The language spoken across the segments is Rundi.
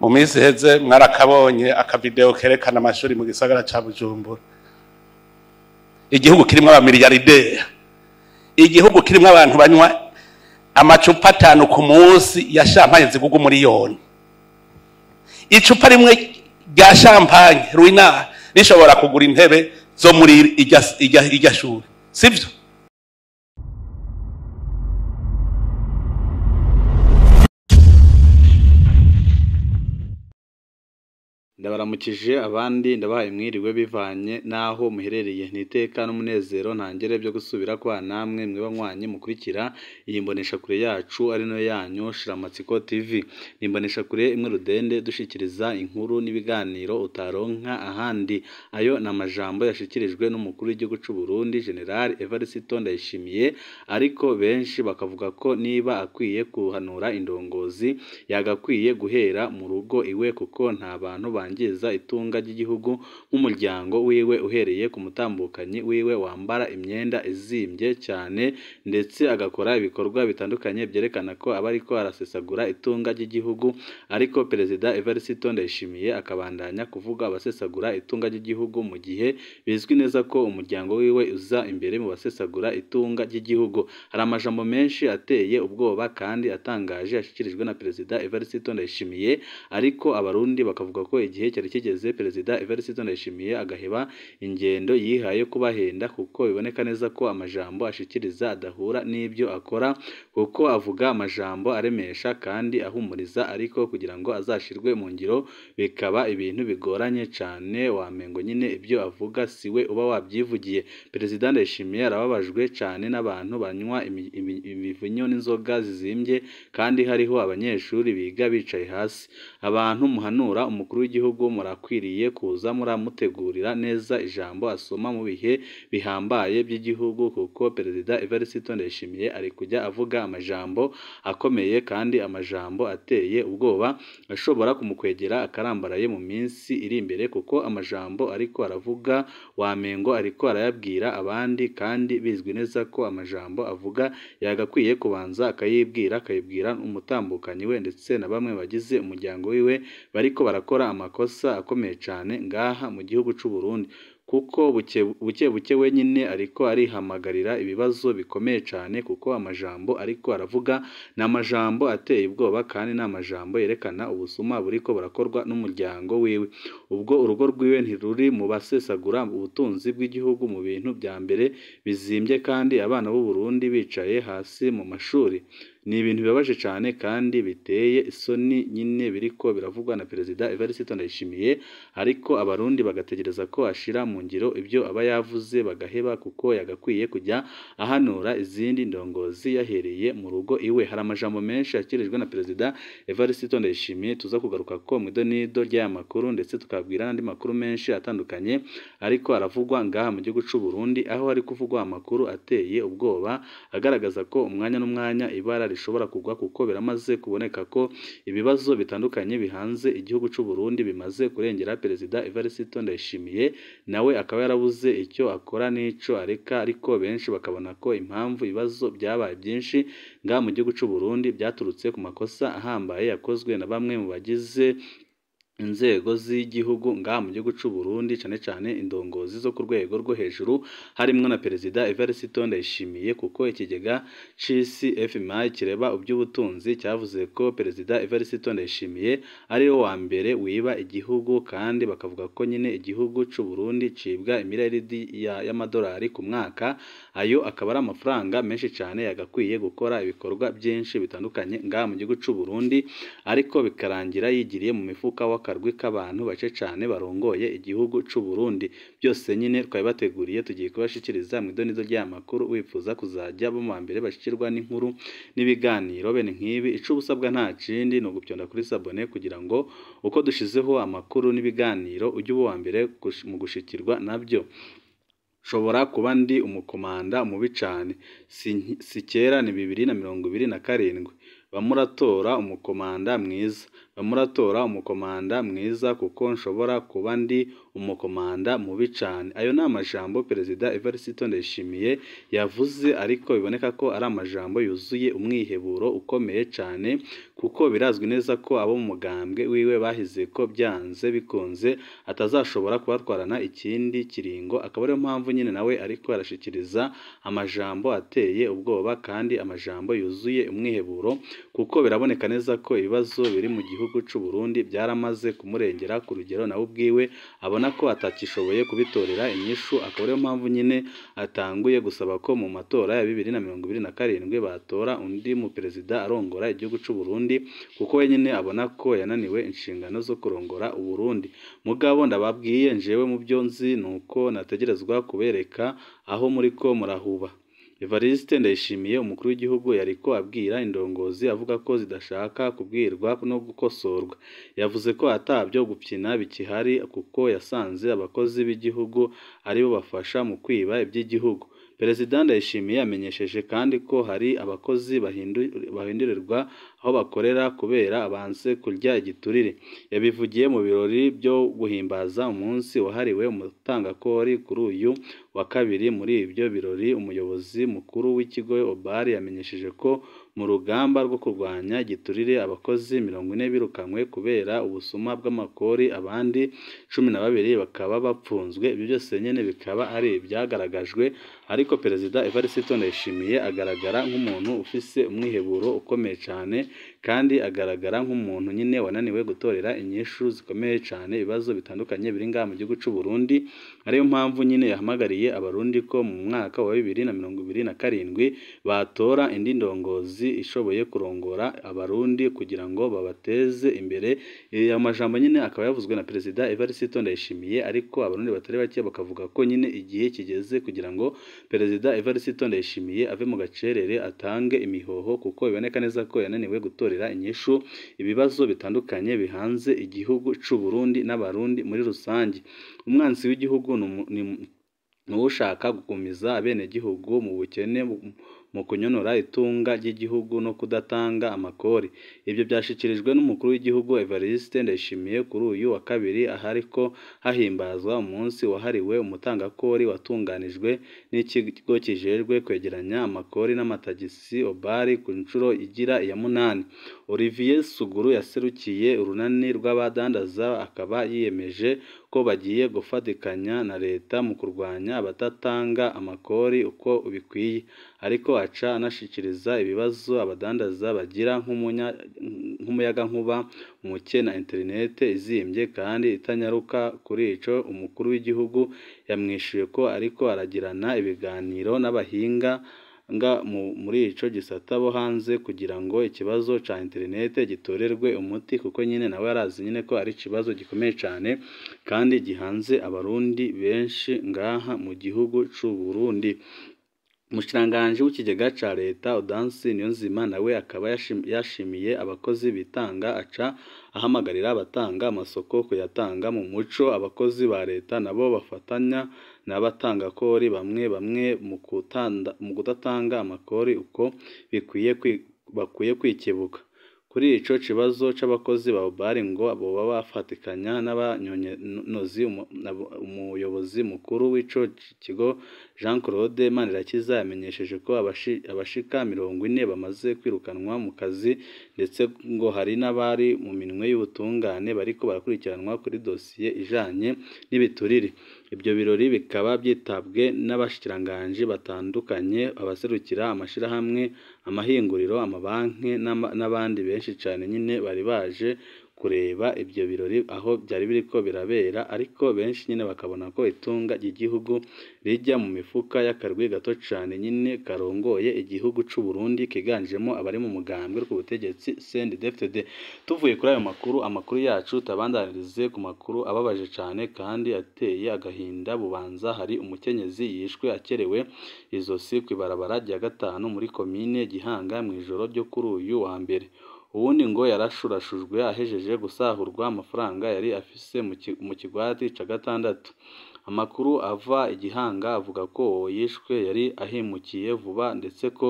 mu minsi heze mwarakabonye akavideo kerekana amashuri mu gisagara ca Bujumbura. Igihugu kirimo abamiliyarderi, igihugu kirimo abantu banywa amacupa 5 ku munsi ya champagne zigugu miliyoni. Icupa rimwe rya champagne ruina rishobora kugura intebe zo muri irya shuri, sivyo? Ndabaramukije abandi ndabahaye mwiriwe bivanye naho muherereye niteka n'umunezero ntangere byo gusubira kwa namwe mwe banywanye mukurikira iyi mbonesha kure yacu ari no yanyu Shiramatsiko TV. Imbonesha kure imwe rudende dushikiriza inkuru n'ibiganiro utaronka ahandi. Ayo namajambo yashikirijwe n'umukuru w'igihugu cy'u Burundi General Evariste Ndayishimiye, ariko benshi bakavuga ko niba akwiye kuhanura indongozi yagakwiye guhera mu rugo iwe, kuko nta bantu bangiza itunga ry'igihugu nk'umuryango wiwe, uhereye ku mutambukanyi wiwe wambara imyenda izimbye cyane ndetse agakora ibikorwa bitandukanye byerekana ko aba ariko arasesagura itunga ry'igihugu. Ariko Perezida Evariste Ndayishimiye akabandanya kuvuga abasesagura itunga ry'igihugu mu gihe bizwi neza ko umuryango wiwe uza imbere mu basesagura itunga ry'igihugu. Hari amajambo menshi ateye ubwoba kandi atangaje yashikirijwe na Perezida Evariste Ndayishimiye, ariko abarundi bakavuga ko igihe cyari kigeze Perezida Evariste Ndayishimiye agaheba ingendo yihaye kubahenda, kuko biboneka neza ko amajambo ashikiriza adahura n'ibyo akora, kuko avuga amajambo aremesha kandi ahumuriza, ariko kugira ngo azashirwe mu ngiro bikaba ibintu bigoranye cyane, wamengo nyine ibyo avuga siwe uba wabyivugiye. Perezida Ndayishimiye arababajwe cyane n'abantu banywa imivinyo n'inzoga zizimbye kandi hariho abanyeshuri biga bicaye hasi. Abantu muhanura umukuru w'igihugu murakwiriye kuza muramutegurira neza ijambo asoma mu bihe bihambaye by'igihugu, kuko Perezida Evariste Ndayishimiye ari kujya avuga amajambo akomeye kandi amajambo ateye ubwoba ashobora kumukwegera akarambaraye mu minsi iri imbere, kuko amajambo ariko aravuga wamengo ariko arayabwira abandi, kandi bizwi neza ko amajambo avuga yagakwiye kubanza akayibwira umutambukanyi we ndetse na bamwe bagize umuryango wiwe bariko barakora amakosa akomeye cyane ngaha mu gihugu cy'u Burundi, kuko buke wenyine ariko arihamagarira ibibazo bikomeye cyane, kuko amajambo ariko aravuga n'amajambo ateye ubwoba kandi n'amajambo yerekana ubusuma buriko burakorwa n'umuryango wiwe. Ubwo urugo rwiwe ntiruri mu basesagura ubutunzi bw'igihugu mu bintu bya mbere bizimbye, kandi abana b'u Burundi bicaye hasi mu mashuri. Ni ibintu bibabaje cyane kandi biteye isoni nyine biriko biravugwa na Perezida Evariste Ndayishimiye, ariko abarundi bagategereza ko ashira mu ngiro ibyo aba yavuze bagaheba, kuko yagakwiye kujya ahanura izindi ndongozi yahereye mu rugo iwe. Hari amajambo menshi yakirijwe na Perezida Evariste Ndayishimiye tuza kugaruka ko mu idonido ry'aya makuru, ndetse tukabwira n'andi makuru menshi atandukanye ariko aravugwa ngaha mu gihugu cy'u Burundi, aho ari kuvugwa amakuru ateye ubwoba agaragaza ko umwanya n'umwanya ibara rishobora kugwa, kuko biramaze kuboneka ko ibibazo bitandukanye bihanze igihugu cy'u Burundi bimaze kurengera Perezida Evariste Ndayishimiye, nawe akaba yarabuze icyo akora n'ico areka, ariko benshi bakabona ko impamvu ibibazo byabaye byinshi ngaha mu gihugu cy'u Burundi byaturutse ku makosa ahambaye yakozwe na bamwe mu bagize inzego z'igihugu ngaha mu gihugu cy'u Burundi, cyane cyane indongozi zo ku rwego rwo hejuru harimo na Perezida Evariste Ndayishimiye, kuko ikigega c'isi FMI kireba uby'ubutunzi cyavuze ko Perezida Evariste Ndayishimiye ari wo wa mbere wiba igihugu, kandi bakavuga ko nyine igihugu cy'u Burundi cibwa imiliyaridi y'amadolari ku mwaka. Ayo akaba ari amafaranga menshi cyane yagakwiye gukora ibikorwa byinshi bitandukanye ngaha mu gihugu cy'u Burundi, ariko bikarangira yigiriye mu mifuka akarwi k'abantu bace cyane barongoye igihugu cy'u Burundi. Byose nyine twabibateguriye tugiye kubashikiriza mu idonido ry'amakuru. Wifuza kuzajya bo mu mbere bashikirwa n'inkuru n'ibiganiro bene nk'ibi, ico ubusabwa nta kindi no gupyonda kuri sabone, kugira ngo uko dushizeho amakuru n'ibiganiro ujye uba wa mbere mu gushikirwa nabyo. Shobora kuba ndi umukomanda mubi cyane, si kera ni 2027 bamuratora umukomanda mwiza, muratora umukomanda mwiza kuko nshobora kuba ndi umukomanda mubi cyane. Ayo ni amajambo Perezida Evariste Ndayishimiye yavuze, ariko biboneka ko ari amajambo yuzuye umwiheburo ukomeye cyane, kuko birazwi neza ko abo mu mugambwe wiwe bahize ko byanze bikunze atazashobora kubatwarana ikindi kiringo. Akaba ariyo mpamvu nyine nawe ariko arashikiriza amajambo ateye ubwoba kandi amajambo yuzuye umwiheburo, kuko biraboneka neza ko ibibazo biri mu gihugu cy'u Burundi byaramaze kumurengera ku rugero nawe ubwiwe abona ko atakishoboye kubitorera inyishu. Akaba ariyo mpamvu nyine atanguye gusaba ko mu matora ya 2027 batora undi mu perezida arongora igihugu cy'u Burundi, kuko we nyine abona ko yananiwe inshingano zo kurongora u Burundi. Mugabo ndababwiye njewe mu byo nzi nuko nategerezwa kubereka aho muri ko murahuba. Evariste Ndayishimiye umukuru w'igihugu yariko abwira indongozi avuga ko zidashaka kubwirwa no gukosorwa. Yavuze ko atabyo gupyina bikihari, kuko yasanze abakozi b'igihugu aribo bafasha mu kwiba iby'igihugu. Perezida Ndayishimiye amenyesheje kandi ko hari abakozi bahindurirwa aho bakorera kubera abanze kurya igiturire. Yabivugiye mu birori byo guhimbaza umunsi wahariwe umutangakori kuri uyu wa kabiri. Muri ibyo birori umuyobozi mukuru w'ikigo Obari yamenyesheje ko mu rugamba rwo kurwanya igiturire abakozi 40 birukanywe kubera ubusuma bw'amakori, abandi 12 bakaba bapfunzwe. Ibyo byose nyene bikaba ari byagaragajwe, ariko Perezida Evariste Ndayishimiye agaragara nk'umuntu ufise umwiheburo ukomeye cyane, kandi agaragara nk'umuntu nyine wananiwe gutorera inyishu zikomeye cyane ibibazo bitandukanye biri ngaha mu gihugu cy'u Burundi. Ariyo mpamvu nyine yahamagariye abarundi ko mu mwaka wa 2027 batora indi ndongozi ishoboye kurongora abarundi kugira ngo babateze imbere. Aya majambo nyine akaba yavuzwe na Perezida Evariste Ndayishimiye, ariko abarundi batari bake bakavuga ko nyine igihe kigeze kugira ngo Perezida Evariste Ndayishimiye ave mu gacerere atange imihoho, kuko biboneka neza ko yananiwe gutorera inyishu ibibazo bitandukanye bihanze igihugu cy'u Burundi n'abarundi muri rusange. Umwanzi w'igihugu n'ushaka gukumiza abenegihugu mu bukene, mu kunyonora itunga ry'igihugu no kudatanga amakori. Ibyo byashikirijwe n'umukuru w'igihugu Evariste Ndayishimiye kuri uyu wa kabiri, ahariko hahimbazwa umunsi wahariwe umutangakori watunganijwe n'ikigo kijejwe kwegeranya amakori n'amatagisi Obari ku nshuro igira iya 8. Olivier Suguru yaserukiye urunani rw'abadandaza akaba yiyemeje ko bagiye gufatikanya na leta mu kurwanya abatatanga amakori uko bikwiye, ariko aca anashikiriza ibibazo abadandaza bagira nk'umuyagankuba muke na internet izimbye kandi itanyaruka. Kuri ico umukuru w'igihugu yamwishuye ko ariko aragirana ibiganiro n'abahinga muri ico gisata bo hanze kugira ngo ikibazo ca internet gitorerwe umuti, kuko nyine nawe arazi nyine ko ari ikibazo gikomeye cyane kandi gihanze abarundi benshi ngaha mu gihugu cy'u Burundi. Umushikiranganji w'ikigega ca leta Audansi Niyonzima nawe akaba yashimiye abakozi bitanga, aca ahamagarira abatanga amasoko kuyatanga mu muco. Abakozi ba leta nabo bafatanya n'abatanga kori bamwe mu kudatanga amakori uko bakwiye kwikebuka. Kuri ico kibazo c'abakozi ba Obari ngo abo baba bafatikanya n'abanyonyozi, umuyobozi mukuru w'ico kigo Jean Claude Manirakiza yamenyesheje ko abashika 40 bamaze kwirukanwa mu kazi, ndetse ngo hari n'abari mu minwe y'ubutungane bariko barakurikiranwa kuri dosiye ijanye n'ibiturire. Ibyo birori bikaba byitabwe n'abashikiranganji batandukanye, abaserukira amashirahamwe, amahinguriro, amabanki n'abandi benshi cyane nyine bari baje kureba ibyo birori aho byari biriko birabera, ariko benshi nyine bakabona ko itunga ry'igihugu rijya mu mifuka y'akarwi gato cyane nyine karongoye igihugu cy'u Burundi, kiganjemo abari mu mugambwe ku butegetsi CNDD-FDD. Tuvuye kuri ayo amakuru yacu tabandanirize ku makuru ababaje cyane kandi ateye agahinda. Bubanza hari umukenyezi yishwe akerewe izosi ku ibarabara rya 5 muri komine Gihanga mu ijoro ryo kuri uyu wa mbere. Ubundi ngo yarashurashujwe ahejeje gusahurwa amafaranga yari afise mu kigwati ca 6. Amakuru ava Igihanga avuga ko yishwe yari ahimukiye vuba, ndetse ko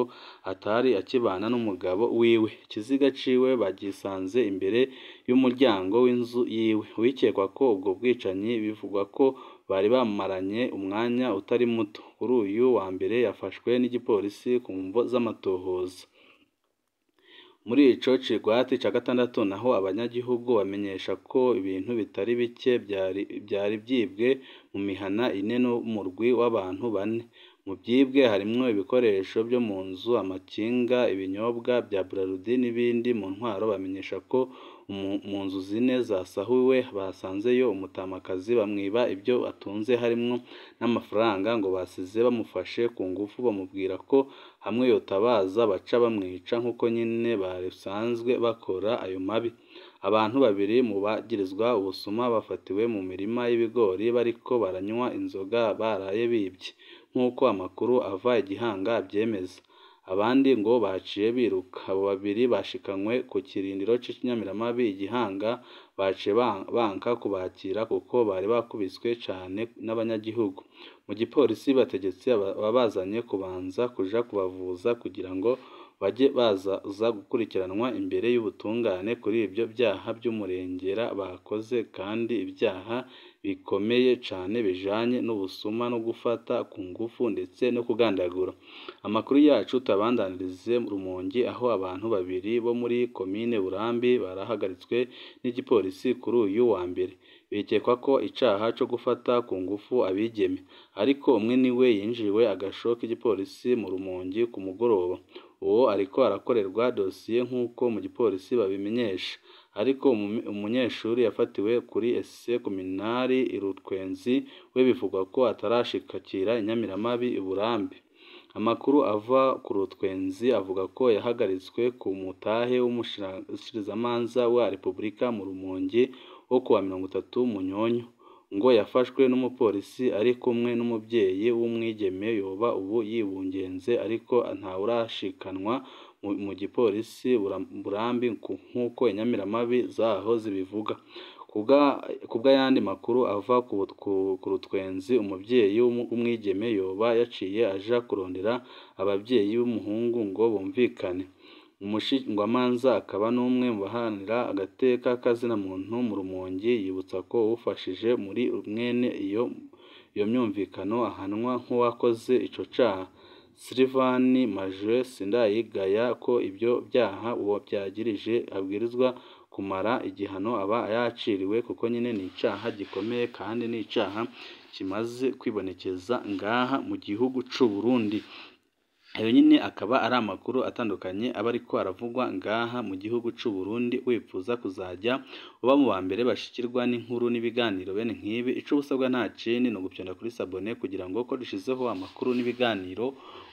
atari akibana n'umugabo wiwe. Ikiziga ciwe bagisanze imbere y'umuryango w'inzu yiwe. Wikekwa ko ubwo bwicanyi bivugwa ko bari bamaranye umwanya utari muto. Kuri uyu wa mbere yafashwe n'igipolisi ku mvo z'amatohoza. Muri ico cigwati ca gatandatu naho abanyagihugu bamenyesha ko ibintu bitari bike byari byibwe mu mihana ine n'umurwi w'abantu bane. Mu byibwe harimwo ibikoresho byo mu nzu, amakinga, ibinyobwa bya Braludi n'ibindi. Mu ntwaro bamenyesha ko mu nzu zine zasahuwe basanzeyo umutamakazi bamwiba ibyo atunze harimwo n'amafaranga ngo basize bamufashe ku ngufu bamubwira ko hamwe yotabaza baca bamwica nk'uko nyine basanzwe bakora ayo mabi. Abantu babiri mu bagirizwa ubusuma bafatiwe mu mirima y'ibigori bariko baranywa inzoga baraye bibye nk'uko amakuru ava igihanga abyemeza. Abandi ngo baciye biruka. Abo babiri bashikanywe ku kirindiro c'Inyamiramabi igihanga, baciye banka kubakira kuko bari bakubiswe cane n'abanyagihugu. Mu gipolisi bategetse ababazanye kubanza kuja kubavuza kugira ngo baje baza gukurikiranwa imbere y'ubutungane kuri ibyo byaha by'umurengera bakoze, kandi ibyaha bikomeye cane bijanye n'ubusuma no gufata ku ngufu ndetse no kugandagura. Amakuru yacu tabandanirize Rumonge aho abantu babiri bo muri komine Burambi barahagaritswe n'igipolisi kuri uyu wa mbere. Bikekwa ko icaha co gufata ku ngufu abigeme, ariko umwe niwe yinjiwe agasho k'igipolisi mu Rumonge ku mugoroba. Uwo ariko arakorerwa dosiye nk'uko mu gipolisi babimenyesha, ariko umunyeshuri yafatiwe kuri ese kominari Irutwenzi we bivugwa ko atarashikakira Inyamiramabi Burambi. Amakuru ava ku Rutwenzi avuga ko yahagaritswe ku mutahe w'umushikirizamanza wa Repubulika mu Rumonge wo kuwa 30 Munyonyo, ngo yafashwe n'umupolisi ari kumwe n'umubyeyi w'umwigeme yoba ubu yibungenze, ariko ntawurashikanwa mu gipolisi Burambi nk'uko Inyamiramabi zaho zibivuga. Kubwa yandi makuru ava ku Rutwenzi, umubyeyi w'umwigeme yoba yaciye aja kurondera ababyeyi b'umuhungu ngo bumvikane. Umushingwamanza akaba n'umwe mu baharanira agateka kazina muntu mu Rumonge yibutsa ko ufashije muri mwene iyo myumvikano ahanwa nk'uwakoze ico caha. Silvani Majwe Sindayigaya ko ibyo byaha uwo byagirije abwirizwa kumara igihano aba yaciriwe, kuko nyine ni icaha gikomeye kandi ni icaha kimaze kwibonekeza ngaha mu gihugu c'u Burundi. Ayo nyine akaba ari amakuru atandukanye aba ariko aravugwa ngaha mu gihugu c'u Burundi. Wipfuza kuzajya uba mu ba mbere bashikirwa n'inkuru n'ibiganiro bene nk'ibi, ico busabwa nta kindi no gupyonda kuri sabone kugira ngo ko dushizeho amakuru n'ibiganiro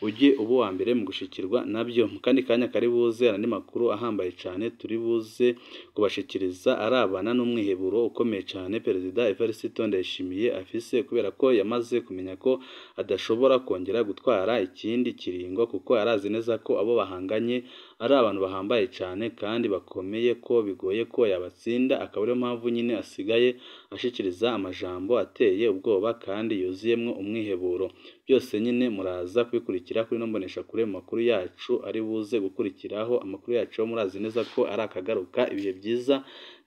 ujye ubu wa mbere mu gushikirwa nabyo. Mu kandi kanya kari buze andi makuru ahambaye cane turi buze kubashikiriza arabana n'umwiheburo ukomeye cane Perezida Evariste Ndayishimiye afise, kubera ko yamaze kumenya ko adashobora kongera gutwara ikindi kiringo, kuko arazi neza ko abo bahanganye ari abantu bahambaye cane kandi bakomeye ko bigoye ko yabatsinda. Akaba ariyo mpamvu nyine asigaye ashikiriza amajambo ateye ubwoba kandi yuzuyemwo umwiheburo. Byose nyine muraza kubikurikira kuri nombonesha kure mu makuru yacu ari buze gukurikiraho. Amakuru yacu murazi neza ko ari akagaruka. Ibihe byiza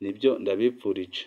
nibyo ndabipfurije.